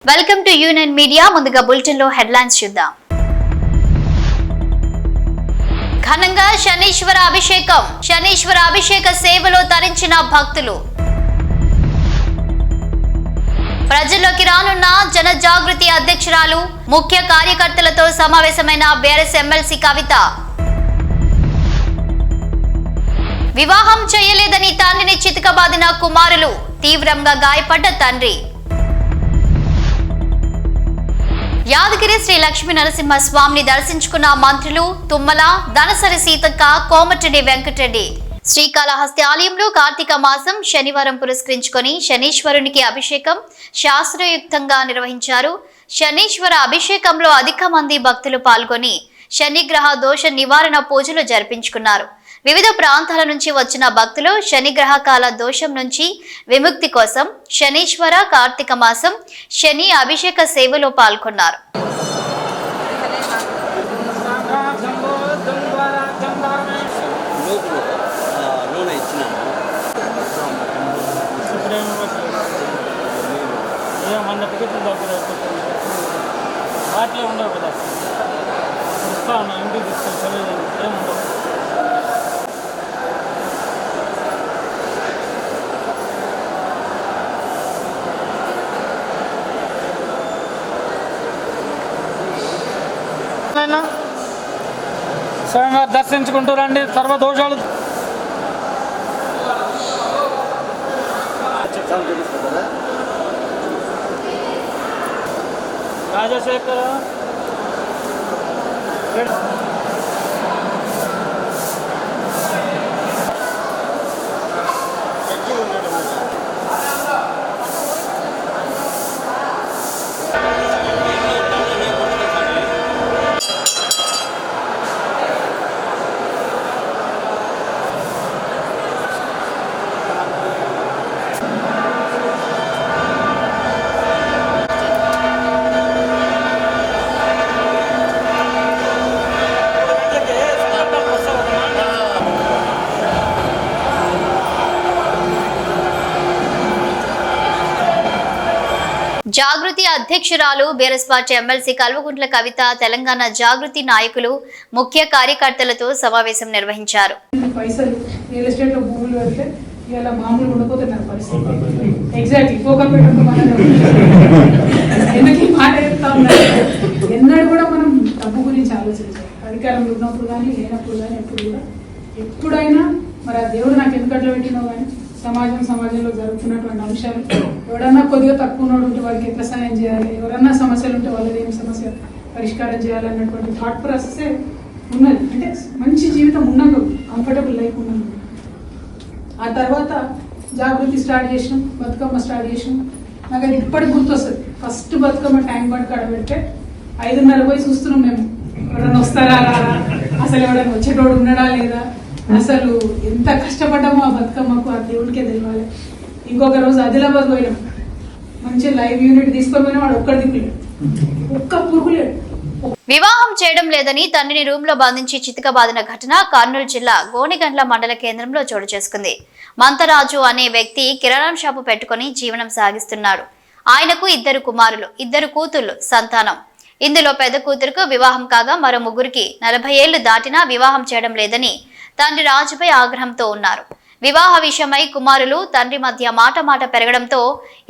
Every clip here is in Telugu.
Welcome to union media. ముందుగా బులెటిన్ లో హెడ్లైన్స్ చూద్దాం. ఘనంగా శనీశ్వర అభిషేకం. శనీశ్వర అభిషేక సేవలో తరించిన భక్తులు. ప్రజల్లోకి రానున్న జన జాగృతి అధ్యక్షురాలు ముఖ్య కార్యకర్తలతో సమావేశమైన బీఆర్ఎస్ ఎమ్మెల్సీ కవిత. వివాహం చేయలేదని తండ్రిని చితకబాదిన కుమారులు. తీవ్రంగా గాయపడ్డ తండ్రి. యాదగిరి శ్రీ లక్ష్మీ నరసింహ స్వామిని దర్శించుకున్న మంత్రులు తుమ్మల, ధనసరి సీతక్క, కోమటిరెడ్డి వెంకటరెడ్డి. శ్రీకాళహస్తి ఆలయంలో కార్తీక మాసం శనివారం పురస్కరించుకొని శనీశ్వరునికి అభిషేకం శాస్త్రయుక్తంగా నిర్వహించారు. శనీశ్వర అభిషేకంలో అధిక మంది భక్తులు పాల్గొని శనిగ్రహ దోష నివారణ పూజలు జరిపించుకున్నారు. వివిధ ప్రాంతాల నుంచి వచ్చిన భక్తులు శనిగ్రహ కాల దోషం నుంచి విముక్తి కోసం శనీశ్వర కార్తీక మాసం శని అభిషేక సేవలో పాల్గొన్నారు. స్వయంగా దర్శించుకుంటూ రండి. సర్వదోషాలు రాజశేఖర జాగృతి అధ్యక్షురాలు BRS party MLC Kalvakuntla Kavitha Telangana జాగృతి నాయకులు ముఖ్య కార్యకర్తలతో సమావేశం నిర్వహించారు. ఎన్నడూ కూడా మనం డబ్బు గురించి ఆలోచించాలి. అధికారంలో ఉన్నప్పుడు కానీ లేనప్పుడు కానీ ఎప్పుడు కూడా ఎప్పుడైనా మరి ఆ దేవుడు నాకు ఎందుకట్లా పెట్టినా కానీ సమాజంలో జరుగుతున్నటువంటి అంశాలు ఎవడన్నా కొద్దిగా తక్కువ ఉన్నాడు ఉంటే వాడికి ఎట్లా సహాయం చేయాలి, ఎవరన్నా సమస్యలు ఉంటే వాళ్ళది ఏం సమస్య పరిష్కారం చేయాలన్నటువంటి థాట్ ప్రాసెసే ఉన్నది. అంటే మంచి జీవితం ఉన్నది, కంఫర్టబుల్ లైఫ్ ఉన్నది. ఆ తర్వాత జాగృతి స్టార్ట్ చేసినాం, బతుకమ్మ స్టార్ట్ చేసినాం. నాకు అది ఇప్పటికి గుర్తొస్తుంది. ఫస్ట్ బతుకమ్మ ట్యాంక్ బండ్ కాడ పెడితే 5:30 పోయి చూస్తున్నాం మేము, ఎవరైనా వస్తారా రారా, అసలు ఎవరైనా వచ్చేటోడు ఉన్నాడా లేదా, అసలు ఎంత కష్టపడ్డామో ఆ బతుకమ్మకు ఆ దేవుడికే తెలియాలి. ఇంకొక రోజు ఆదిలాబాద్ పోయినాం, మంచి లైవ్ యూనిట్ తీసుకొని పోయినా వాడు ఒక్కడి దిక్కులేడు, ఒక్క పురుగు లేడు. వివాహం చేయడం లేదని తండ్రిని రూమ్ లో బంధించి చితకబాదిన ఘటన కర్నూలు జిల్లా గోనెగండ్ల మండల కేంద్రంలో చోటు చేసుకుంది. మంతరాజు అనే వ్యక్తి కిరాణం షాపు పెట్టుకుని జీవనం సాగిస్తున్నాడు. ఆయనకు 2 కుమారులు, 2 కూతుళ్లు సంతానం. ఇందులో పెద్ద కూతురుకు వివాహం కాగా మరో ముగ్గురికి 40 ఏళ్లు దాటినా వివాహం చేయడం లేదని తండ్రి రాజుపై ఆగ్రహంతో ఉన్నారు. వివాహ విషయమై కుమారులు తండ్రి మధ్య మాట పెరగడంతో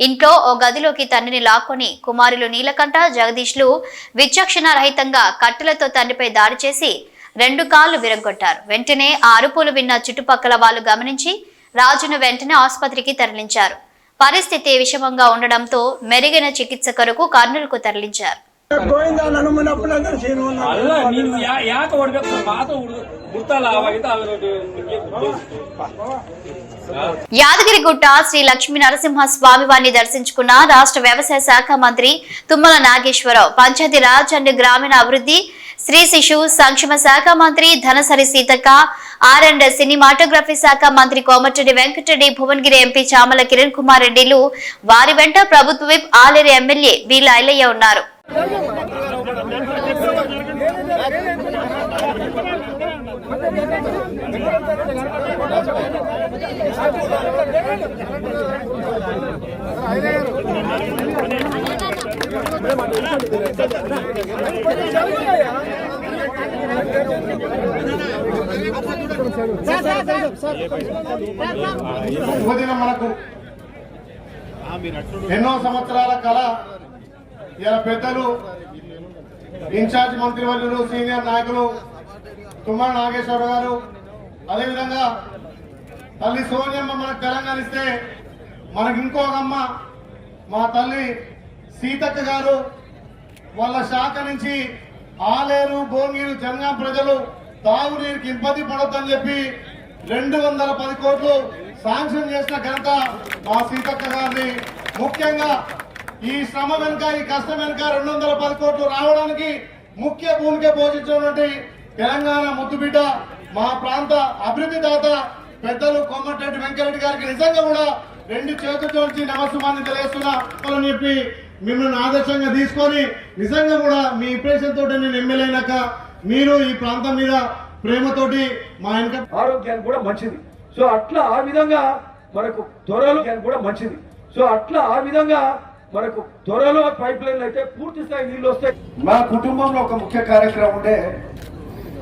ఇంట్లో ఓ గదిలోకి తండ్రిని లాక్కొని కుమారులు నీలకంఠ, జగదీష్లు విచక్షణ రహితంగా కట్టెలతో తండ్రిపై దాడి చేసి 2 కాళ్లు విరగొట్టారు. వెంటనే ఆ అరుపులు విన్న చుట్టుపక్కల వాళ్ళు గమనించి రాజును వెంటనే ఆసుపత్రికి తరలించారు. పరిస్థితి విషమంగా ఉండడంతో మెరుగైన చికిత్స కొరకు కర్నూలుకు తరలించారు. యాదగిరిగుట్ట శ్రీ లక్ష్మీ నరసింహ స్వామి వారిని దర్శించుకున్న రాష్ట్ర వ్యవసాయ శాఖ మంత్రి తుమ్మల నాగేశ్వరరావు, పంచాయతీరాజ్ అండ్ గ్రామీణ అభివృద్ధి, స్త్రీ శిశు సంక్షేమ శాఖ మంత్రి ధనసరి సీతక్క, ఆర్&డ్ సినిమాటోగ్రఫీ శాఖ మంత్రి కోమటిరెడ్డి వెంకటరెడ్డి, భువనగిరి ఎంపీ చామల కిరణ్ కుమార్ రెడ్డిలు, వారి వెంట ప్రభుత్వ విప్ ఆలేరు ఎమ్మెల్యే బీల ఐలయ్య ఉన్నారు. Gracias. శుభదినం మనకు ఎన్నో సంవత్సరాల కళ ఇలా పెద్దలు ఇన్ఛార్జ్ మంత్రివర్యులు సీనియర్ నాయకులు తుమ్మల నాగేశ్వరరావు గారు అదేవిధంగా తల్లి సోనియమ్మ మనకు తెలంగాణ ఇస్తే మనకి ఇంకొక అమ్మ మా తల్లి సీతక్క గారు వాళ్ళ శాఖ నుంచి ఆలేరు భోంగీరు జనగాం ప్రజలు తాగునీరుకి ఇబ్బంది పడొద్దని చెప్పి 210 కోట్లు శాంక్షన్ చేసిన ఘనత మా సీతక్క గారిని. ముఖ్యంగా ఈ శ్రమ వెనుక ఈ కష్టం వెనుక 210 కోట్లు రావడానికి ముఖ్య భూమిక పోషించినటువంటి తెలంగాణ ముద్దుబిడ్డ మా ప్రాంత అభివృద్ధి దాత పెద్దలు కోమటిరెడ్డి వెంకరెడ్డి గారికి నిజంగా కూడా 2 చేతులతో నమస్సుమాన్ని తెలియజేస్తున్నా అని చెప్పి మిమ్మల్ని ఆదర్శంగా తీసుకొని నిజంగా కూడా మీ ఇంప్రెషన్ తోటి నేను ఎమ్మెల్యేనాక మీరు ఈ ప్రాంతం మీద ప్రేమతోటి మా వెనుక ఆరోగ్యానికి కూడా మంచిది. సో అట్లా ఆ విధంగా మనకు త్వరలో కూడా మంచిది. సో అట్లా ఆ విధంగా మనకు త్వరలో పైప్ లైన్లు అయితే పూర్తి స్థాయి నీళ్లు వస్తాయి. మా కుటుంబంలో ఒక ముఖ్య కార్యక్రమం ఉంటే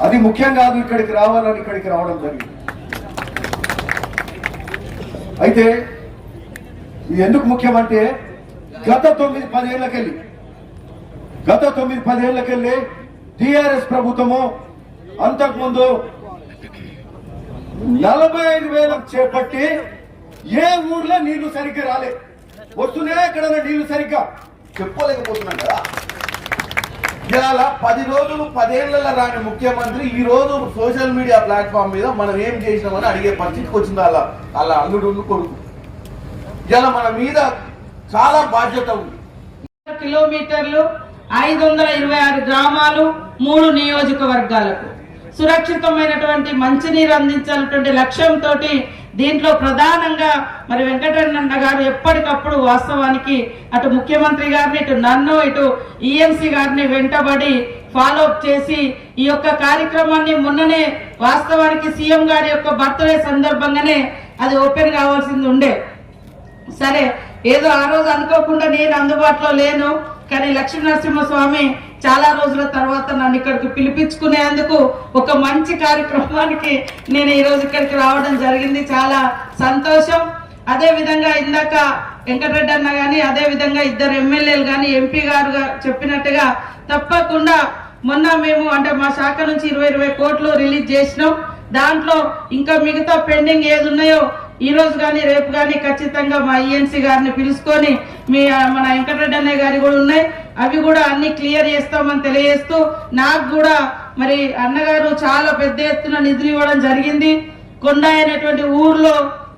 అది ముఖ్యం కాదు, ఇక్కడికి రావాలని ఇక్కడికి రావడం జరిగింది. అయితే ఇది ఎందుకు ముఖ్యమంటే గత 9-10 ఏళ్లకెళ్ళి టిఆర్ఎస్ ప్రభుత్వము అంతకుముందు 45,000 చేపట్టి ఏ ఊర్లో నీళ్లు సరిగ్గా రాలే, వస్తున్నాయి ఎక్కడైనా నీళ్లు సరిగ్గా చెప్పుకోలేకపోతున్నాం కదా. ఇలా 10 రోజులు 10 ఏళ్లలో రాని ముఖ్యమంత్రి ఈ రోజు సోషల్ మీడియా ప్లాట్ఫామ్ మీద మనం ఏం చేసినామని అడిగే పరిస్థితికి వచ్చింది వాళ్ళ అల్లుడు కొడుకు. ఇలా మన మీద చాలా బాధ్యత ఉంది. కిలోమీటర్లు 526 గ్రామాలు 3 నియోజకవర్గాలకు సురక్షితమైనటువంటి మంచినీరు అందించాలన్నటువంటి లక్ష్యంతో దీంట్లో ప్రధానంగా మరి వెంకటరమణ గారు ఎప్పటికప్పుడు వాస్తవానికి అటు ముఖ్యమంత్రి గారిని ఇటు నన్ను ఇటు ఈఎన్సీ గారిని వెంటబడి ఫాలో అప్ చేసి ఈ యొక్క కార్యక్రమాన్ని మొన్ననే వాస్తవానికి సీఎం గారి యొక్క బర్త్డే సందర్భంగానే అది ఓపెన్ కావాల్సింది ఉండే. సరే ఏదో ఆ రోజు అనుకోకుండా నేను అందుబాటులో లేను, కానీ లక్ష్మీనరసింహస్వామి చాలా రోజుల తర్వాత నన్ను ఇక్కడికి పిలిపించుకునేందుకు ఒక మంచి కార్యక్రమానికి నేను ఈ రోజు ఇక్కడికి రావడం జరిగింది. చాలా సంతోషం. అదే విధంగా ఇందాక వెంకటరెడ్డి అన్న గాని అదే విధంగా 2 ఎమ్మెల్యేలు కానీ ఎంపీ గారు చెప్పినట్టుగా తప్పకుండా మొన్న మేము అంటే మా శాఖ నుంచి 20 కోట్లు రిలీజ్ చేసినాం. దాంట్లో ఇంకా మిగతా పెండింగ్ ఏది ఉన్నాయో ఈ రోజు కానీ రేపు కానీ ఖచ్చితంగా మా ఈఎన్సీ గారిని పిలుచుకొని మన వెంకటరెడ్డి అన్నయ్య గారి కూడా ఉన్నాయి, అవి కూడా అన్ని క్లియర్ చేస్తామని తెలియజేస్తూ నాకు కూడా మరి అన్నగారు చాలా పెద్ద ఎత్తున నిధులు ఇవ్వడం జరిగింది. కొండ అనేటువంటి ఊర్లో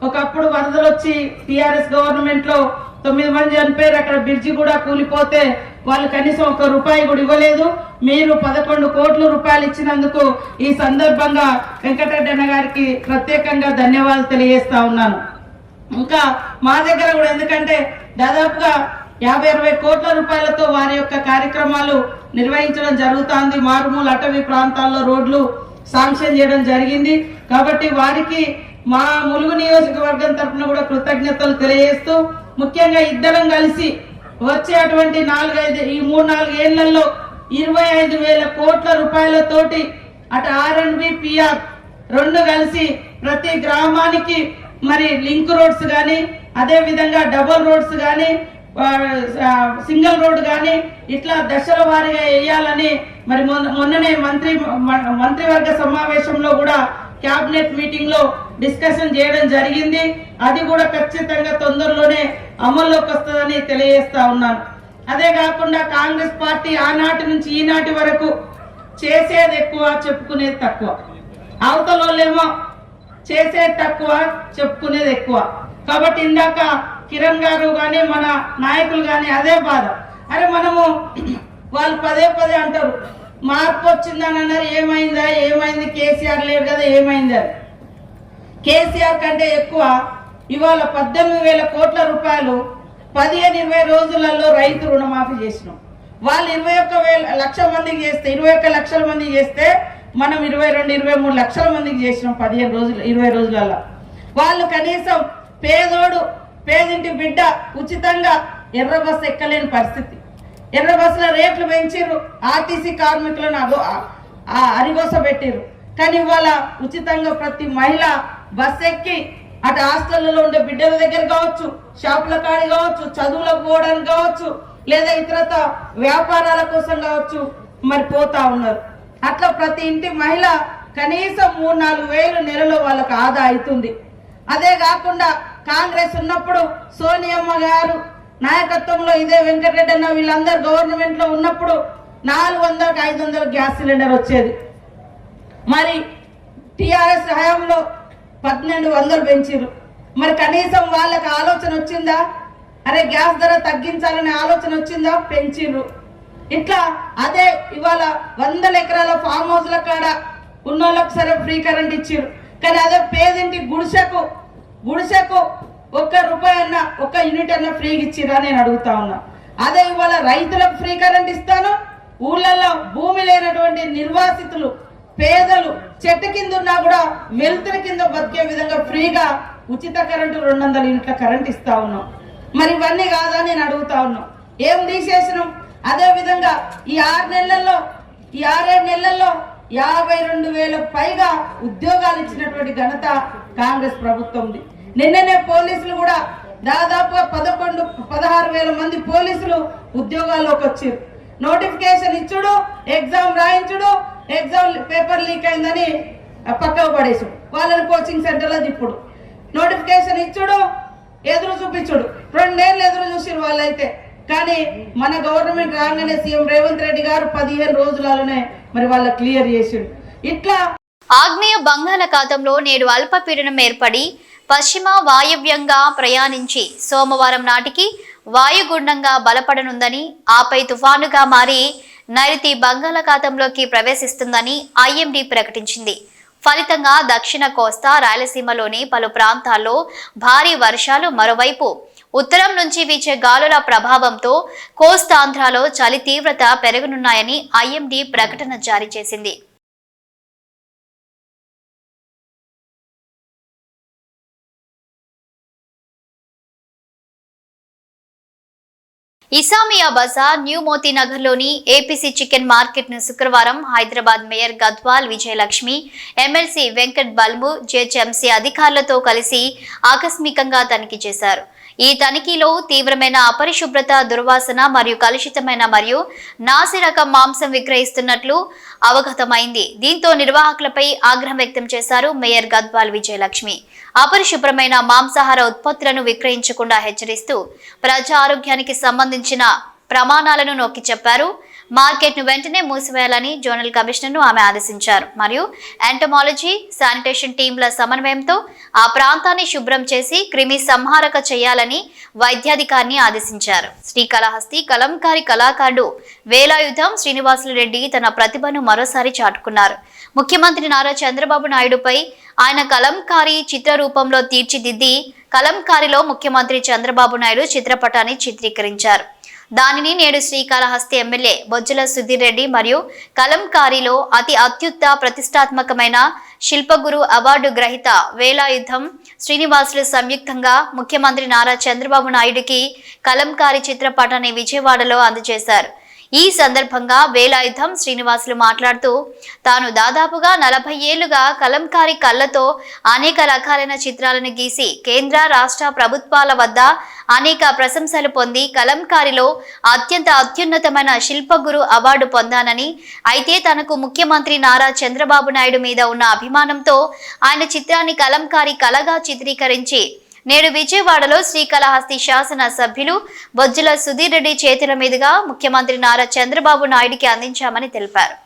ఒకప్పుడు వరదలు వచ్చి టిఆర్ఎస్ గవర్నమెంట్ లో 9 మంది చనిపోయారు. అక్కడ బ్రిడ్జి కూడా కూలిపోతే వాళ్ళు కనీసం ₹1 కూడా ఇవ్వలేదు. మీరు 11 కోట్ల రూపాయలు ఇచ్చినందుకు ఈ సందర్భంగా వెంకటరెడ్డి అన్న గారికి ప్రత్యేకంగా ధన్యవాదాలు తెలియజేస్తా ఉన్నాను. ఇంకా మా దగ్గర కూడా ఎందుకంటే దాదాపుగా 50-60 కోట్ల రూపాయలతో వారి యొక్క కార్యక్రమాలు నిర్వహించడం జరుగుతుంది. మారుమూల అటవీ ప్రాంతాల్లో రోడ్లు శాంక్షన్ చేయడం జరిగింది. కాబట్టి వారికి మా ములుగు నియోజకవర్గం తరఫున కూడా కృతజ్ఞతలు తెలియజేస్తూ ముఖ్యంగా ఇద్దరం కలిసి వచ్చేటువంటి 3-4 ఏళ్లలో 25,000 కోట్ల రూపాయలతోటి అటు R&B PR 2 కలిసి ప్రతి గ్రామానికి మరి లింక్ రోడ్స్ కానీ అదే విధంగా డబుల్ రోడ్స్ కానీ సింగిల్ రోడ్ కానీ ఇట్లా దశల వారీగా వేయాలని మరి మొన్ననే మంత్రివర్గ సమావేశంలో కూడా క్యాబినెట్ మీటింగ్ లో డిస్కషన్ చేయడం జరిగింది. అది కూడా ఖచ్చితంగా తొందరలోనే అమల్లోకి వస్తుందని తెలియజేస్తా ఉన్నాను. అదే కాకుండా కాంగ్రెస్ పార్టీ ఆనాటి నుంచి ఈనాటి వరకు చేసేది ఎక్కువ, చెప్పుకునేది తక్కువ. అవతల వాళ్ళేమో చేసేది తక్కువ, చెప్పుకునేది ఎక్కువ. కాబట్టి ఇందాక కిరణ్ గారు కానీ మన నాయకులు కానీ అదే బాధ. అరే మనము వాళ్ళు పదే అంటారు మార్పు వచ్చిందని అన్నారు, ఏమైంది కేసీఆర్ లేడు కదా ఏమైంది అని. కేసీఆర్ కంటే ఎక్కువ ఇవాళ 18,000 కోట్ల రూపాయలు 15-20 రోజులలో రైతు రుణమాఫీ చేసినాం. వాళ్ళు 21 లక్షల మందికి చేస్తే 21 లక్షల మందికి చేస్తే మనం 22-23 లక్షల మందికి చేసినాం 20 రోజులలో. వాళ్ళు కనీసం పేదింటి బిడ్డ ఉచితంగా ఎర్ర బస్సు ఎక్కలేని పరిస్థితి. ఎర్ర బస్సుల రేట్లు పెంచిర్రు, ఆర్టీసీ కార్మికులను అరిగోస పెట్టిర్రు. కానీ ఇవాళ ఉచితంగా ప్రతి మహిళ బస్ ఎక్కి అటు హాస్టల్లో ఉండే బిడ్డల దగ్గర కావచ్చు, షాపుల కాడి కావచ్చు, చదువులకు పోవడానికి కావచ్చు, లేదా ఇతరత వ్యాపారాల కోసం కావచ్చు మరి పోతా ఉన్నారు. అట్లా ప్రతి ఇంటి మహిళ కనీసం 3-4 వేలు నెలలో వాళ్ళకు ఆదా అవుతుంది. అదే కాకుండా కాంగ్రెస్ ఉన్నప్పుడు సోనియమ్మ గారు నాయకత్వంలో ఇదే వెంకటరెడ్డి అన్న వీళ్ళందరూ గవర్నమెంట్ లో ఉన్నప్పుడు 400-500 గ్యాస్ సిలిండర్ వచ్చేది. మరి టిఆర్ఎస్ హయాంలో 1200 పెంచారు. మరి కనీసం వాళ్ళకి ఆలోచన వచ్చిందా? అరే గ్యాస్ ధర తగ్గించాలనే ఆలోచన వచ్చిందా? పెంచిర్రు. ఇట్లా అదే ఇవాళ 100 ఎకరాల ఫామ్ హౌస్ల కాడ ఉన్నోళ్ళకి సరే ఫ్రీ కరెంట్ ఇచ్చిర్రు. కానీ అదే పేదింటి గుడిసెకు ₹1 అన్నా, 1 యూనిట్ అన్నా ఫ్రీగా ఇచ్చిర్రా నేను అడుగుతా ఉన్నా. అదే ఇవాళ రైతులకు ఫ్రీ కరెంట్ ఇస్తాను, ఊళ్ళల్లో భూమి లేనటువంటి నిర్వాసితులు పేదలు చెట్టు కింద ఉన్నా కూడా వెలుతురు కింద బతికే విధంగా ఫ్రీగా ఉచిత కరెంటు 200 యూనిట్ల కరెంట్ ఇస్తా ఉన్నాం. మరి ఇవన్నీ కాదా నేను అడుగుతా ఉన్నాం. ఏం తీసేసినాం? అదే విధంగా ఈ 6 నెలల్లో 52,000 పైగా ఉద్యోగాలు ఇచ్చినటువంటి ఘనత కాంగ్రెస్ ప్రభుత్వంది. నిన్ననే పోలీసులు కూడా దాదాపుగా 16,000 మంది పోలీసులు ఉద్యోగాల్లోకి వచ్చారు. నోటిఫికేషన్ ఇచ్చుడు, ఎగ్జామ్ రాయించుడు, ఎగ్జామ్ పేపర్ లీక్ అయిందని పక్కకు పడేసుడు, వాళ్ళని కోచింగ్ సెంటర్లో తిప్పుడు, నోటిఫికేషన్ ఇచ్చుడు, ఎదురు చూపించుడు. 2 ఏళ్ళు ఎదురు చూసిరు వాళ్ళైతే. కానీ మన గవర్నమెంట్ రాగానే సీఎం రేవంత్ రెడ్డి గారు 15 రోజులలోనే మరి వాళ్ళ క్లియర్ చేసిండు. ఇట్లా ఆగ్నేయ బంగాళాఖాతంలో నేడు అల్పపీడనం ఏర్పడి పశ్చిమ వాయవ్యంగా ప్రయాణించి సోమవారం నాటికి వాయుగుండంగా బలపడనుందని, ఆపై తుఫానుగా మారి నైరుతి బంగాళాఖాతంలోకి ప్రవేశిస్తుందని ఐఎండీ ప్రకటించింది. ఫలితంగా దక్షిణ కోస్తా రాయలసీమలోని పలు ప్రాంతాల్లో భారీ వర్షాలు, మరోవైపు ఉత్తరం నుంచి వీచే గాలుల ప్రభావంతో కోస్తాంధ్రలో చలి తీవ్రత పెరగనున్నాయని ఐఎండీ ప్రకటన జారీ చేసింది. ఇసామియా బజార్ న్యూ మోతీనగర్లోని ఏపీసీ చికెన్ మార్కెట్ను శుక్రవారం Hyderabad mayor Gadwal Vijayalakshmi, MLC Venkat Balmu, GHMC అధికారులతో కలిసి ఆకస్మికంగా తనిఖీ చేశారు. ఈ తనిఖీలో తీవ్రమైన అపరిశుభ్రత, దుర్వాసన మరియు కలుషితమైన మరియు నాసిరకం మాంసం విక్రయిస్తున్నట్లు అవగతమైంది. దీంతో నిర్వాహకులపై ఆగ్రహం వ్యక్తం చేశారు మేయర్ గద్వాల్ విజయలక్ష్మి. అపరిశుభ్రమైన మాంసాహార ఉత్పత్తులను విక్రయించకుండా హెచ్చరిస్తూ ప్రజా ఆరోగ్యానికి సంబంధించిన ప్రమాణాలను నొక్కి చెప్పారు. మార్కెట్ను వెంటనే మూసివేయాలని జోనల్ కమిషనర్ను ఆమె ఆదేశించారు. మరియు ఎంటమాలజీ, శానిటేషన్ టీంల సమన్వయంతో ఆ ప్రాంతాన్ని శుభ్రం చేసి క్రిమి సంహారక చేయాలని వైద్యాధికారిని ఆదేశించారు. శ్రీకాళహస్తి కలంకారి కళాకారుడు వేలాయుధం శ్రీనివాసులు రెడ్డి తన ప్రతిభను మరోసారి చాటుకున్నారు. ముఖ్యమంత్రి నారా చంద్రబాబు నాయుడుపై ఆయన కలంకారీ చిత్ర రూపంలో తీర్చిదిద్ది కలంకారిలో ముఖ్యమంత్రి చంద్రబాబు నాయుడు చిత్రపటాన్ని చిత్రీకరించారు. దానిని నేడు శ్రీకాళహస్తి ఎమ్మెల్యే బొజ్జల సుధీర్ రెడ్డి మరియు కలంకారీలో అత్యుత్త ప్రతిష్టాత్మకమైన శిల్పగురు అవార్డు గ్రహీత వేలాయుధం శ్రీనివాసులు సంయుక్తంగా ముఖ్యమంత్రి నారా చంద్రబాబు నాయుడుకి కలంకారీ చిత్రపటాన్ని విజయవాడలో అందజేశారు. ఈ సందర్భంగా వేలాయుధం శ్రీనివాసులు మాట్లాడుతూ తాను దాదాపుగా 40 ఏళ్లుగా కలంకారీ కళ్ళతో అనేక రకాలైన చిత్రాలను గీసి కేంద్ర రాష్ట్ర ప్రభుత్వాల వద్ద అనేక ప్రశంసలు పొంది కలంకారీలో అత్యున్నతమైన శిల్పగురు అవార్డు పొందానని, అయితే తనకు ముఖ్యమంత్రి నారా చంద్రబాబు నాయుడు మీద ఉన్న అభిమానంతో ఆయన చిత్రాన్ని కలంకారీ కళగా చిత్రీకరించి నేడు విజయవాడలో శ్రీకాళహస్తి శాసన సభ్యులు బొజ్జల సుధీర్ రెడ్డి చేతుల మీదుగా ముఖ్యమంత్రి నారా చంద్రబాబు నాయుడికి అందించామని తెలిపారు.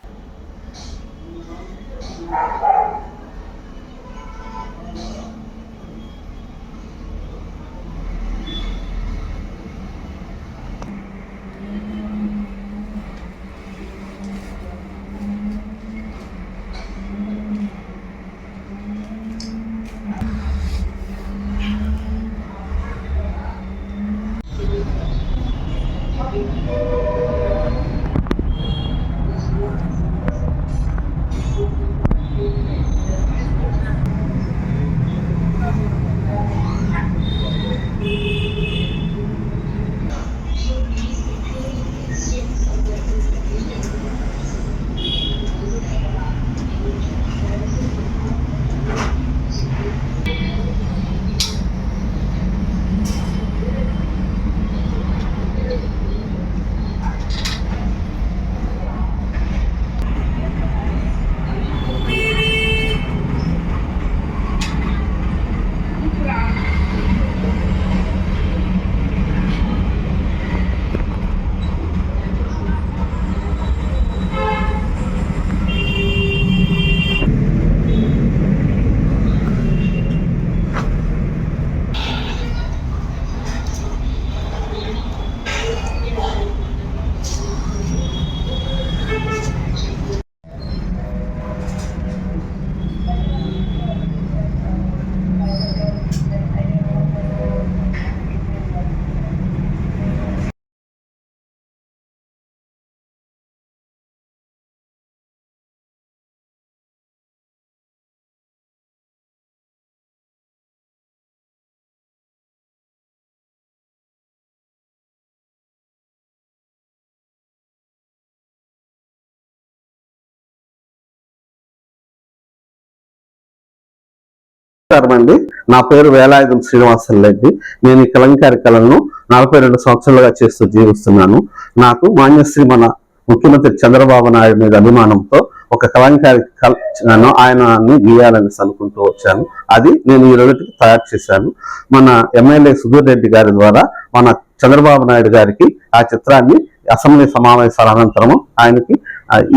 నమస్కారం అండి. నా పేరు వేలాయుధం శ్రీనివాసరెడ్డి. నేను ఈ కలంకారీ కళలను 42 సంవత్సరాలుగా చేస్తూ జీవిస్తున్నాను. నాకు మాన్యశ్రీ మన ముఖ్యమంత్రి చంద్రబాబు నాయుడు మీద అభిమానంతో ఒక కలంకారీ కళను ఆయనని గీయాలని అనుకుంటూ వచ్చాను. అది నేను ఈ రోజుకి తయారు చేశాను. మన ఎమ్మెల్యే సుధీర్ రెడ్డి గారి ద్వారా మన చంద్రబాబు నాయుడు గారికి ఆ చిత్రాన్ని అసెంబ్లీ సమావేశాల అనంతరము ఆయనకి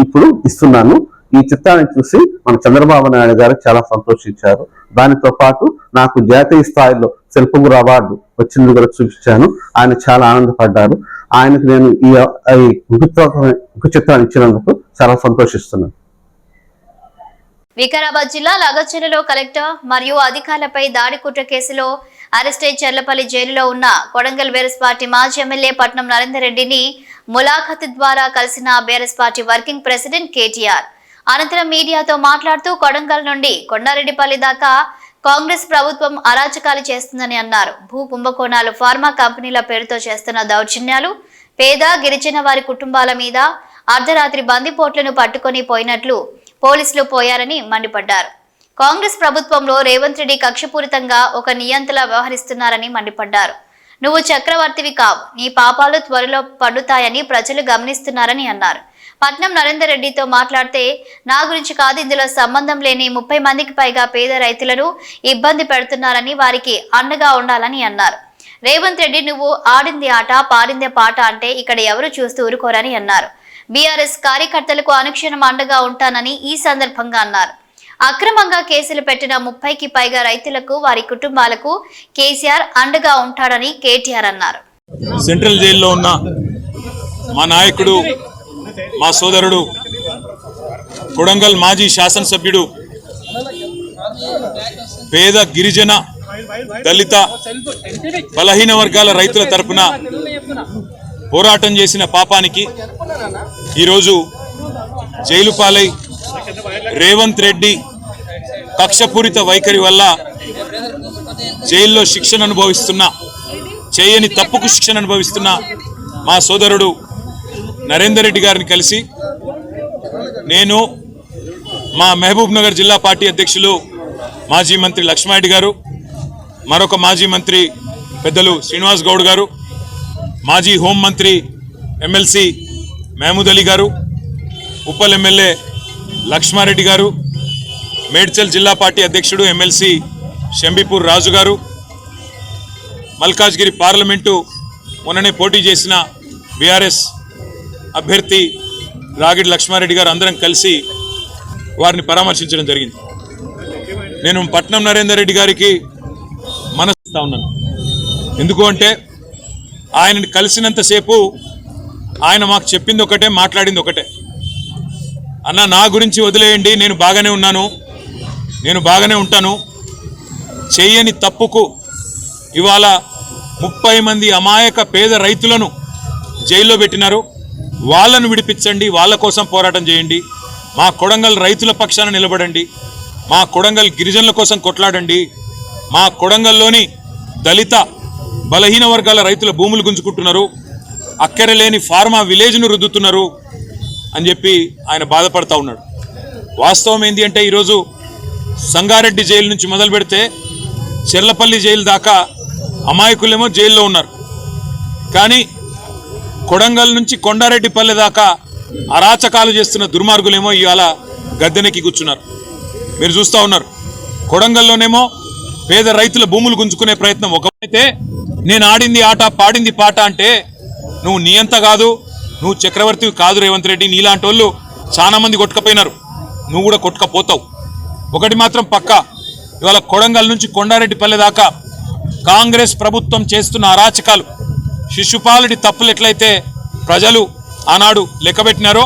ఇప్పుడు ఇస్తున్నాను. ఈ చిత్రాన్ని చూసి మన చంద్రబాబు నాయుడు గారు చాలా సంతోషించారు. దానితో పాటు నాకు జాతీయ స్థాయిలో శిల్పగురు అవార్డు వచ్చింది కూడా చూపించాను. ఆయన చాలా ఆనందపడ్డారు. ఆయనకు నేను ఈ ముఖ చిత్రాన్ని ఇచ్చినందుకు చాలా సంతోషిస్తున్నాను. వికారాబాద్ జిల్లా లగచర్లలో కలెక్టర్ మరియు అధికారులపై దాడి కుట్ర కేసులో అరెస్టై చర్లపల్లి జైలులో ఉన్న కొడంగల్ బీఆర్ఎస్ పార్టీ మాజీ ఎమ్మెల్యే పట్నం నరేందర్ రెడ్డిని ములాఖత్ ద్వారా కలిసిన BRS party working president KTR. అనంతరం మీడియాతో మాట్లాడుతూ కొడంగల్ నుండి కొండారెడ్డిపల్లి దాకా కాంగ్రెస్ ప్రభుత్వం అరాచకాలు చేస్తుందని అన్నారు. భూ కుంభకోణాలు, ఫార్మా కంపెనీల పేరుతో చేస్తున్న దౌర్జన్యాలు, పేద గిరిజన వారి కుటుంబాల మీద అర్ధరాత్రి బందిపోట్లను పట్టుకొని పోయినట్లు పోలీసులు పోయారని మండిపడ్డారు. కాంగ్రెస్ ప్రభుత్వంలో రేవంత్ రెడ్డి కక్షపూరితంగా ఒక నియంతలా వ్యవహరిస్తున్నారని మండిపడ్డారు. నువ్వు చక్రవర్తివి కావు, నీ పాపాలు త్వరలో పండుతాయని ప్రజలు గమనిస్తున్నారని అన్నారు. పట్నం నరేందర్ రెడ్డితో మాట్లాడితే నా గురించి కాదు, ఇందులో సంబంధం లేని 30 మందికి పైగా పేద రైతులను ఇబ్బంది పెడుతున్నారని, వారికి అండగా ఉండాలని అన్నారు. రేవంత్ రెడ్డి నువ్వు ఆడింది ఆట పాడిందే పాట అంటే ఇక్కడ ఎవరు చూస్తూ ఊరుకోరని అన్నారు. బీఆర్ఎస్ కార్యకర్తలకు అనుక్షణం అండగా ఉంటానని ఈ సందర్భంగా అన్నారు. అక్రమంగా కేసులు పెట్టిన 30కి పైగా రైతులకు, వారి కుటుంబాలకు కేసీఆర్ అండగా ఉంటాడని కేటీఆర్ అన్నారు. సెంట్రల్ జైల్లో ఉన్న మా నాయకుడు, మా సోదరుడు, కొడంగల్ మాజీ శాసనసభ్యుడు, పేద గిరిజన దళిత బలహీన వర్గాల రైతుల తరపున పోరాటం చేసిన పాపానికి ఈరోజు జైలు పాలై రేవంత్ రెడ్డి కక్షపూరిత వైఖరి వల్ల జైల్లో శిక్షణ అనుభవిస్తున్న, చేయని తప్పుకు శిక్షణ అనుభవిస్తున్న మా సోదరుడు నరేందర్ రెడ్డి గారిని కలిసి నేను, మా మహబూబ్ నగర్ జిల్లా పార్టీ అధ్యక్షులు మాజీ మంత్రి లక్ష్మారెడ్డి గారు, మరొక మాజీ మంత్రి పెద్దలు శ్రీనివాస్ గౌడ్ గారు, మాజీ హోంమంత్రి ఎమ్మెల్సీ మహమూద్ అలీ గారు, ఉప్పల్ ఎమ్మెల్యే లక్ష్మారెడ్డి గారు, మేడ్చల్ జిల్లా పార్టీ అధ్యక్షుడు ఎమ్మెల్సీ షంబీపూర్ రాజు గారు, మల్కాజ్గిరి పార్లమెంటు మొన్ననే పోటీ చేసిన బీఆర్ఎస్ అభ్యర్థి రాగిడి లక్ష్మారెడ్డి గారు అందరం కలిసి వారిని పరామర్శించడం జరిగింది. నేను పట్నం నరేందర్ రెడ్డి గారికి మనస్తా ఉన్నాను. ఎందుకు అంటే ఆయనని కలిసినంతసేపు ఆయన మాకు చెప్పింది ఒకటే, మాట్లాడింది ఒకటే. అన్న, నా గురించి వదిలేయండి, నేను బాగానే ఉన్నాను, నేను బాగానే ఉంటాను. చెయ్యని తప్పుకు ఇవాళ 30 మంది అమాయక పేద రైతులను జైల్లో పెట్టినారు. వాళ్ళను విడిపించండి, వాళ్ళ కోసం పోరాటం చేయండి, మా కొడంగల్ రైతుల పక్షాన నిలబడండి, మా కొడంగల్ గిరిజనుల కోసం కొట్లాడండి, మా కొడంగల్లోని దళిత బలహీన వర్గాల రైతుల భూములు గుంజుకుంటున్నారు, అక్కరలేని ఫార్మా విలేజ్ను రుద్దుతున్నారు అని చెప్పి ఆయన బాధపడతా ఉన్నాడు. వాస్తవం ఏంటి అంటే ఈరోజు సంగారెడ్డి జైలు నుంచి మొదలు పెడితే చెర్లపల్లి జైలు దాకా అమాయకులేమో జైల్లో ఉన్నారు. కానీ కొడంగల్ నుంచి కొండారెడ్డిపల్లి దాకా అరాచకాలు చేస్తున్న దుర్మార్గులేమో ఇవాళ గద్దెనెక్కి కూర్చున్నారు. మీరు చూస్తూ ఉన్నారు. కొడంగల్లోనేమో పేద రైతుల భూములు గుంజుకునే ప్రయత్నం ఒకవైతే, నేను ఆడింది ఆట పాడింది పాట అంటే నువ్వు నియంత కాదు, నువ్వు చక్రవర్తివి కాదు రేవంత్ రెడ్డి, నీలాంటి వాళ్ళు చాలా మంది కొట్టుకపోయినారు, నువ్వు కూడా కొట్టుకపోతావు. ఒకటి మాత్రం పక్కా, ఇవాళ కొడంగల్ నుంచి కొండారెడ్డిపల్లి దాకా కాంగ్రెస్ ప్రభుత్వం చేస్తున్న అరాచకాలు, శిశుపాలుడి తప్పులు ఎట్లయితే ప్రజలు ఆనాడు లెక్కబెట్టినారో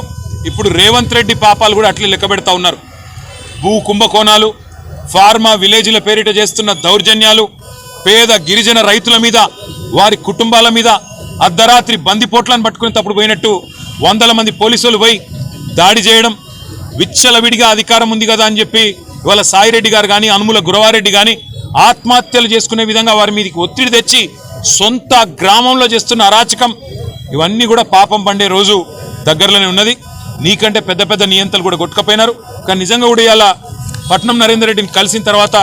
ఇప్పుడు రేవంత్ రెడ్డి పాపాలు కూడా అట్లే లెక్కబెడతా ఉన్నారు. భూ కుంభకోణాలు, ఫార్మా విలేజ్ల పేరిట చేస్తున్న దౌర్జన్యాలు, పేద గిరిజన రైతుల మీద, వారి కుటుంబాల మీద అర్ధరాత్రి బందిపోట్లను పట్టుకునేటప్పుడు పోయినట్టు 100 మంది పోలీసులు పోయి దాడి చేయడం, విచ్చలవిడిగా అధికారం ఉంది కదా అని చెప్పి ఇవాళ సాయిరెడ్డి గారు కానీ, అనుముల గురవారెడ్డి కానీ ఆత్మహత్యలు చేసుకునే విధంగా వారి మీదకి ఒత్తిడి తెచ్చి సొంత గ్రామంలో చేస్తున్న అరాచకం, ఇవన్నీ కూడా పాపం పండే రోజు దగ్గరలోనే ఉన్నది. నీకంటే పెద్ద పెద్ద నియంతలు కూడా కొట్టుకపోయినారు. కానీ నిజంగా కూడా ఇవాళ పట్నం నరేందర్ రెడ్డిని కలిసిన తర్వాత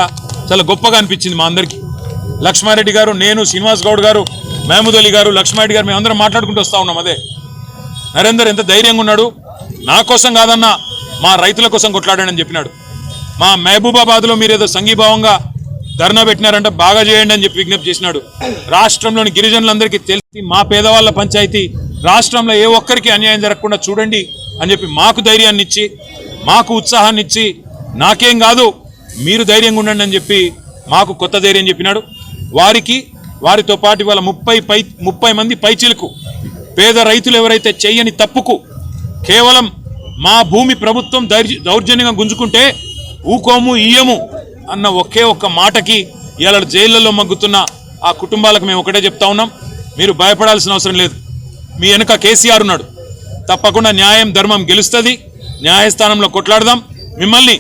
చాలా గొప్పగా అనిపించింది మా అందరికీ. లక్ష్మారెడ్డి గారు, నేను, శ్రీనివాస్ గౌడ్ గారు, మహమూద్ అలీ గారు, లక్ష్మారెడ్డి గారు మేమందరం మాట్లాడుకుంటూ వస్తూ ఉన్నాం. అదే నరేందర్ ఎంత ధైర్యంగా ఉన్నాడు, నా కోసం కాదన్నా మా రైతుల కోసం కొట్లాడాడని చెప్పినాడు. మా మహబూబాబాద్లో మీరు ఏదో సంఘీభావంగా ధర్నా పెట్టినారంటే బాగా చేయండి అని చెప్పి విజ్ఞప్తి చేసినాడు. రాష్ట్రంలోని గిరిజనులందరికీ తెలిసి మా పేదవాళ్ళ పంచాయతీ రాష్ట్రంలో ఏ ఒక్కరికి అన్యాయం జరగకుండా చూడండి అని చెప్పి మాకు ధైర్యాన్ని ఇచ్చి, మాకు ఉత్సాహాన్ని ఇచ్చి, నాకేం కాదు మీరు ధైర్యంగా ఉండండి అని చెప్పి మాకు కొత్త ధైర్యం చెప్పినాడు. వారితో పాటు ఇవాళ 30 మంది పైచిలకు పేద రైతులు ఎవరైతే చెయ్యని తప్పుకు కేవలం మా భూమి ప్రభుత్వం దౌర్జన్యంగా గుంజుకుంటే ఊకోము ఇయ్యము అన్న ఒకే ఒక్క మాటకి ఇవాళ జైళ్లలో మగ్గుతున్న ఆ కుటుంబాలకు మేము ఒకటే చెప్తా ఉన్నాం, మీరు భయపడాల్సిన అవసరం లేదు. మీ వెనుక కేసీఆర్ ఉన్నాడు. తప్పకుండా న్యాయం ధర్మం గెలుస్తుంది. న్యాయస్థానంలో కొట్లాడదాం. మిమ్మల్ని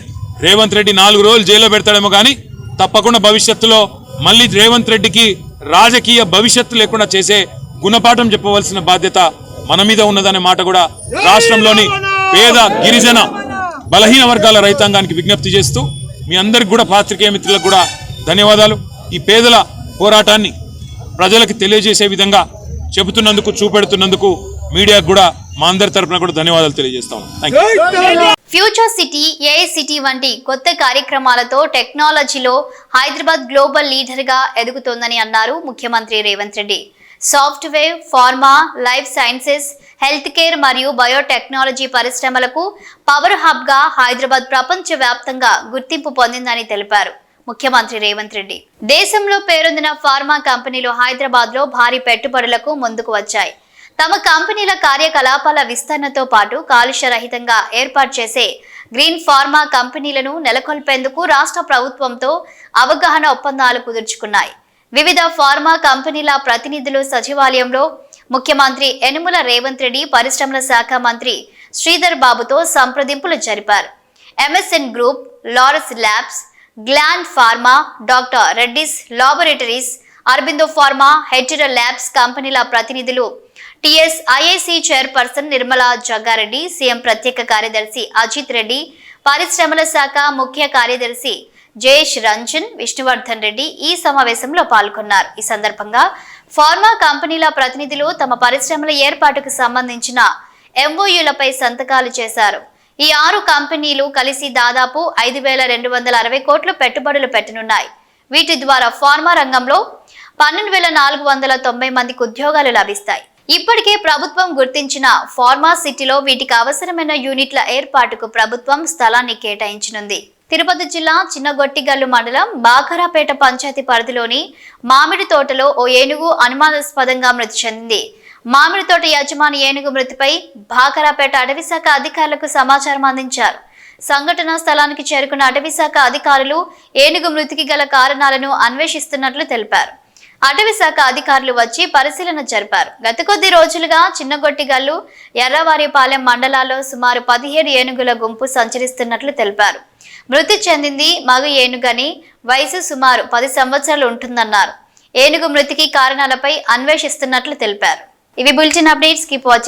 రేవంత్ రెడ్డి 4 రోజులు జైల్లో పెడతాడేమో కానీ తప్పకుండా భవిష్యత్తులో మళ్ళీ రేవంత్ రెడ్డికి రాజకీయ భవిష్యత్తు లేకుండా చేసే గుణపాఠం చెప్పవలసిన బాధ్యత మన మీద ఉన్నదనే మాట కూడా రాష్ట్రంలోని పేద గిరిజన బలహీన వర్గాల రైతాంగానికి విజ్ఞప్తి చేస్తూ మీ అందరికి కూడా పాత్రికేయ మిత్రులకు కూడా ధన్యవాదాలు. ఈ పేదల పోరాటాన్ని ప్రజలకు తెలియజేసే విధంగా చెబుతున్నందుకు, చూపెడుతున్నందుకు మీడియాకు కూడా మా అందరి తరపున కూడా ధన్యవాదాలు తెలియజేస్తాను. ఫ్యూచర్ సిటీ, ఏఐ సిటీ వంటి కొత్త కార్యక్రమాలతో టెక్నాలజీలో హైదరాబాద్ గ్లోబల్ లీడర్ గా ఎదుగుతోందని అన్నారు ముఖ్యమంత్రి Revanth Reddy. Software, pharma, life sciences, health care మరియు బయోటెక్నాలజీ పరిశ్రమలకు పవర్ హబ్ గా హైదరాబాద్ ప్రపంచ వ్యాప్తంగా గుర్తింపు పొందిందని తెలిపారు ముఖ్యమంత్రి రేవంత్ రెడ్డి. దేశంలో పేరొందిన ఫార్మా కంపెనీలు హైదరాబాద్ లో భారీ పెట్టుబడులకు ముందుకు వచ్చాయి. తమ కంపెనీల కార్యకలాపాల విస్తరణతో పాటు కాలుష్య రహితంగా ఏర్పాటు చేసే గ్రీన్ ఫార్మా కంపెనీలను నెలకొల్పేందుకు రాష్ట్ర ప్రభుత్వంతో అవగాహన ఒప్పందాలు కుదుర్చుకున్నాయి. వివిధ ఫార్మా కంపెనీల ప్రతినిధులు సచివాలయంలో ముఖ్యమంత్రి యనుమల రేవంత్ రెడ్డి, పరిశ్రమల శాఖ మంత్రి శ్రీధర్ బాబుతో సంప్రదింపులు జరిపారు. MSN group, Laurus Labs, Gland Pharma, doctor Reddy's laboratories, Aurobindo Pharma, Hetero Labs కంపెనీల ప్రతినిధులు, TSIIC chairperson Nirmala Jaggareddy, CM ప్రత్యేక కార్యదర్శి అజిత్ రెడ్డి, పరిశ్రమల శాఖ ముఖ్య కార్యదర్శి జయేష్ రంజన్, విష్ణువర్ధన్ రెడ్డి ఈ సమావేశంలో పాల్గొన్నారు. ఈ సందర్భంగా ఫార్మా కంపెనీల ప్రతినిధులు తమ పరిశ్రమల ఏర్పాటుకు సంబంధించిన ఎంఓయూలపై సంతకాలు చేశారు. ఈ 6 కంపెనీలు కలిసి దాదాపు 5,260 కోట్లు పెట్టుబడులు పెట్టనున్నాయి. వీటి ద్వారా ఫార్మా రంగంలో 12,490 మందికి ఉద్యోగాలు లభిస్తాయి. ఇప్పటికే ప్రభుత్వం గుర్తించిన ఫార్మా సిటీలో వీటికి అవసరమైన యూనిట్ల ఏర్పాటుకు ప్రభుత్వం స్థలాన్ని కేటాయించనుంది. తిరుపతి జిల్లా చిన్నగొట్టిగల్లు మండలం బాకరాపేట పంచాయతీ పరిధిలోని మామిడి తోటలో ఓ ఏనుగు అనుమానాస్పదంగా మృతి చెందింది. మామిడి తోట యజమాని ఏనుగు మృతిపై బాకరాపేట అటవీశాఖ అధికారులకు సమాచారం అందించారు. సంఘటనా స్థలానికి చేరుకున్న అటవీశాఖ అధికారులు ఏనుగు మృతికి గల కారణాలను అన్వేషిస్తున్నట్లు తెలిపారు. అటవీశాఖ అధికారులు వచ్చి పరిశీలన జరిపారు. గత కొద్ది రోజులుగా చిన్నగొట్టిగల్లు, ఎర్రవారిపాలెం మండలాల్లో సుమారు 17 ఏనుగుల గుంపు సంచరిస్తున్నట్లు తెలిపారు. మృతి చెందింది మగ ఏనుగని, వయసు సుమారు 10 సంవత్సరాలు ఉంటుందన్నారు. ఏనుగు మృతికి కారణాలపై అన్వేషిస్తున్నట్లు తెలిపారు. ఇవి బులెటిన్ అప్డేట్స్. Keep watching.